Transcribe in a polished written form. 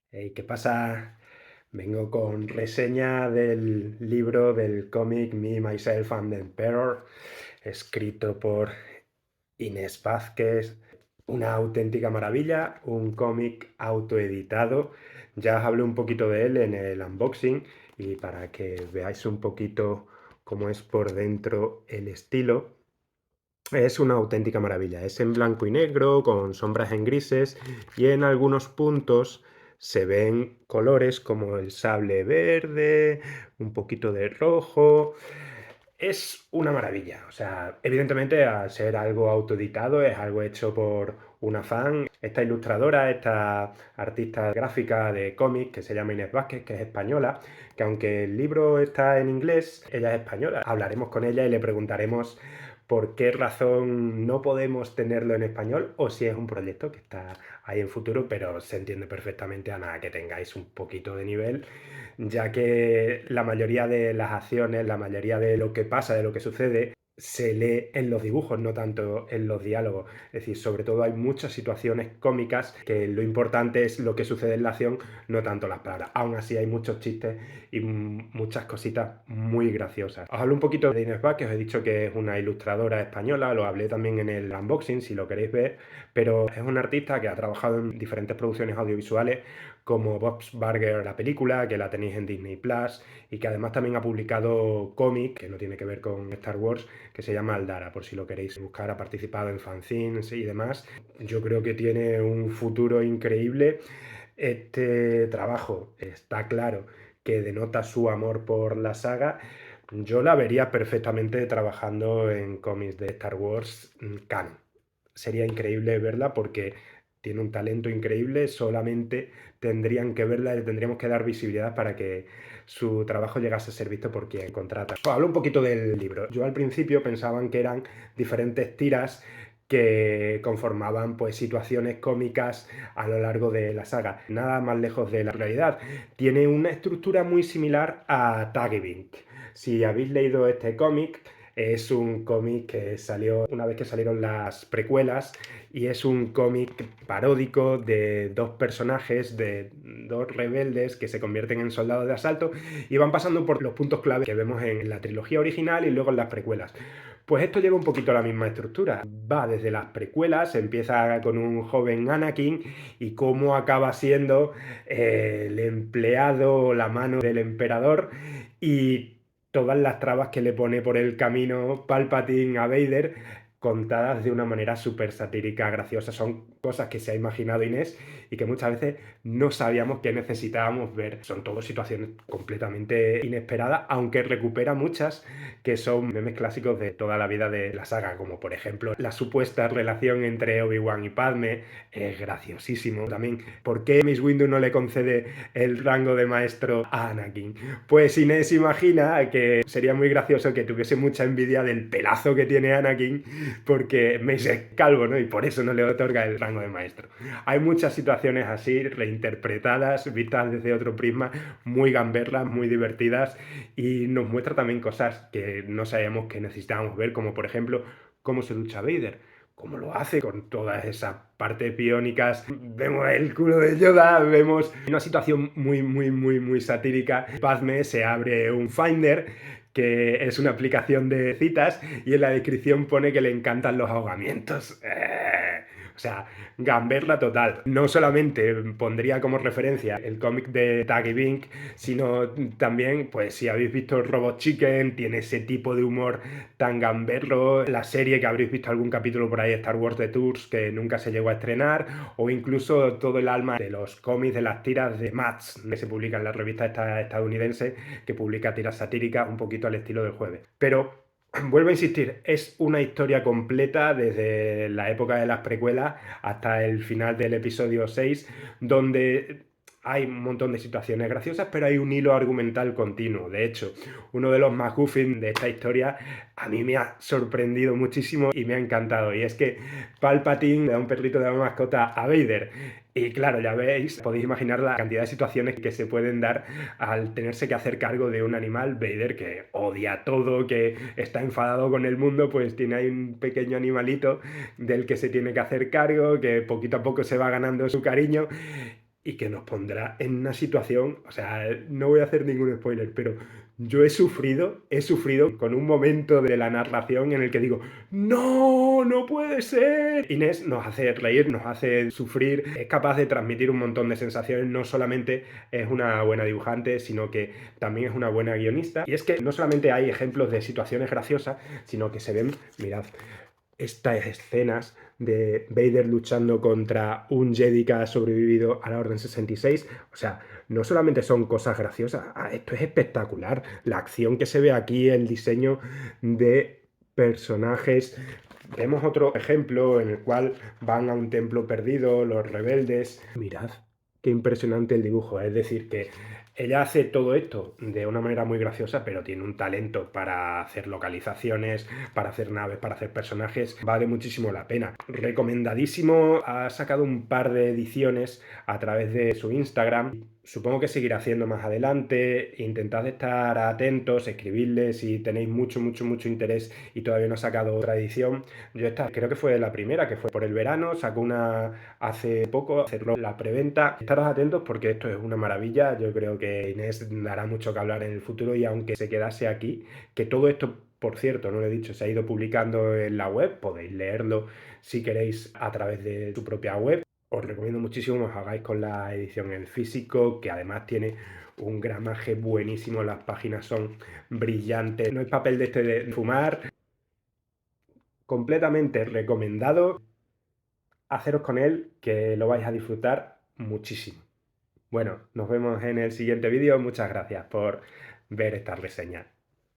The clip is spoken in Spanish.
Hey, ¿qué pasa? Vengo con reseña del libro del cómic Me, Myself and the Emperor, escrito por Inés Vázquez. Una auténtica maravilla, un cómic autoeditado. Ya os hablé un poquito de él en el unboxing y para que veáis un poquito cómo es por dentro el estilo. Es una auténtica maravilla. Es en blanco y negro, con sombras en grises y en algunos puntos se ven colores como el sable verde, un poquito de rojo. Es una maravilla. O sea, evidentemente al ser algo autoeditado es algo hecho por una fan. Esta ilustradora, esta artista gráfica de cómics que se llama Inés Vázquez, que es española, que aunque el libro está en inglés, ella es española. Hablaremos con ella y le preguntaremos por qué razón no podemos tenerlo en español o si es un proyecto que está ahí en futuro, pero se entiende perfectamente a nada que tengáis un poquito de nivel, ya que la mayoría de las acciones, la mayoría de lo que pasa, de lo que sucede, se lee en los dibujos, no tanto en los diálogos. Es decir, sobre todo hay muchas situaciones cómicas que lo importante es lo que sucede en la acción, no tanto las palabras. Aún así hay muchos chistes y muchas cositas muy graciosas. Os hablo un poquito de Inés Vázquez, os he dicho que es una ilustradora española, lo hablé también en el unboxing si lo queréis ver, pero es una artista que ha trabajado en diferentes producciones audiovisuales como Bob's Burger, la película, que la tenéis en Disney Plus, y que además también ha publicado cómic, que no tiene que ver con Star Wars, que se llama Aldara, por si lo queréis buscar. Ha participado en fanzines y demás. Yo creo que tiene un futuro increíble. Este trabajo está claro que denota su amor por la saga. Yo la vería perfectamente trabajando en cómics de Star Wars canon. Sería increíble verla porque tiene un talento increíble, solamente tendrían que verla y le tendríamos que dar visibilidad para que su trabajo llegase a ser visto por quien contrata. Hablo un poquito del libro. Yo al principio pensaban que eran diferentes tiras que conformaban pues situaciones cómicas a lo largo de la saga. Nada más lejos de la realidad. Tiene una estructura muy similar a Tagebink. Si habéis leído este cómic, es un cómic que salió una vez que salieron las precuelas y es un cómic paródico de dos personajes, de dos rebeldes que se convierten en soldados de asalto y van pasando por los puntos clave que vemos en la trilogía original y luego en las precuelas. Pues esto lleva un poquito la misma estructura. Va desde las precuelas, empieza con un joven Anakin y cómo acaba siendo el empleado, la mano del emperador y todas las trabas que le pone por el camino Palpatine a Vader, contadas de una manera súper satírica, graciosa. Son cosas que se ha imaginado Inés y que muchas veces no sabíamos que necesitábamos ver. Son todas situaciones completamente inesperadas, aunque recupera muchas que son memes clásicos de toda la vida de la saga, como por ejemplo la supuesta relación entre Obi-Wan y Padme. Es graciosísimo. También, ¿por qué Miss Windu no le concede el rango de maestro a Anakin? Pues Inés imagina que sería muy gracioso que tuviese mucha envidia del pelazo que tiene Anakin porque Mace es calvo, ¿no? Y por eso no le otorga el rango de maestro. Hay muchas situaciones así, reinterpretadas, vistas desde otro prisma, muy gamberras, muy divertidas y nos muestra también cosas que no sabíamos que necesitábamos ver, como por ejemplo cómo se ducha Vader, cómo lo hace con todas esas partes biónicas. Vemos el culo de Yoda, vemos una situación muy satírica. Padme se abre un Finder, que es una aplicación de citas, y en la descripción pone que le encantan los ahogamientos. O sea, gamberla total. No solamente pondría como referencia el cómic de Taggy Bink, sino también, pues si habéis visto Robot Chicken, tiene ese tipo de humor tan gamberro. La serie que habréis visto algún capítulo por ahí, Star Wars The Tours, que nunca se llegó a estrenar, o incluso todo el alma de los cómics, de las tiras de Mats, que se publica en la revista estadounidense, que publica tiras satíricas un poquito al estilo del Jueves. Pero vuelvo a insistir, es una historia completa desde la época de las precuelas hasta el final del episodio 6, donde hay un montón de situaciones graciosas, pero hay un hilo argumental continuo. De hecho, uno de los MacGuffin de esta historia a mí me ha sorprendido muchísimo y me ha encantado. Y es que Palpatine le da un perrito de mascota a Vader. Y claro, ya veis, podéis imaginar la cantidad de situaciones que se pueden dar al tenerse que hacer cargo de un animal. Vader, que odia todo, que está enfadado con el mundo, pues tiene ahí un pequeño animalito del que se tiene que hacer cargo, que poquito a poco se va ganando su cariño. y que nos pondrá en una situación, o sea, no voy a hacer ningún spoiler, pero yo he sufrido con un momento de la narración en el que digo, no, no puede ser. Inés nos hace reír, nos hace sufrir, es capaz de transmitir un montón de sensaciones, no solamente es una buena dibujante, sino que también es una buena guionista. Y es que no solamente hay ejemplos de situaciones graciosas, sino que se ven, mirad, estas escenas de Vader luchando contra un Jedi que ha sobrevivido a la Orden 66, o sea, no solamente son cosas graciosas, esto es espectacular. La acción que se ve aquí, el diseño de personajes. Vemos otro ejemplo en el cual van a un templo perdido, los rebeldes. Mirad, qué impresionante el dibujo. Es decir, que ella hace todo esto de una manera muy graciosa, pero tiene un talento para hacer localizaciones, para hacer naves, para hacer personajes. Vale muchísimo la pena. Recomendadísimo. Ha sacado un par de ediciones a través de su Instagram. Supongo que seguirá haciendo más adelante. Intentad estar atentos, escribidle si tenéis mucho, mucho, mucho interés y todavía no ha sacado otra edición. Yo esta creo que fue la primera, que fue por el verano. Sacó una hace poco, hacerlo la preventa. Estaros atentos porque esto es una maravilla. Yo creo que Inés dará mucho que hablar en el futuro y aunque se quedase aquí, que todo esto, por cierto, no lo he dicho, se ha ido publicando en la web, podéis leerlo si queréis a través de tu propia web. Os recomiendo muchísimo que os hagáis con la edición en físico, que además tiene un gramaje buenísimo, las páginas son brillantes, no es papel de este de fumar, completamente recomendado. Haceros con él, que lo vais a disfrutar muchísimo. Bueno, nos vemos en el siguiente vídeo, muchas gracias por ver esta reseña.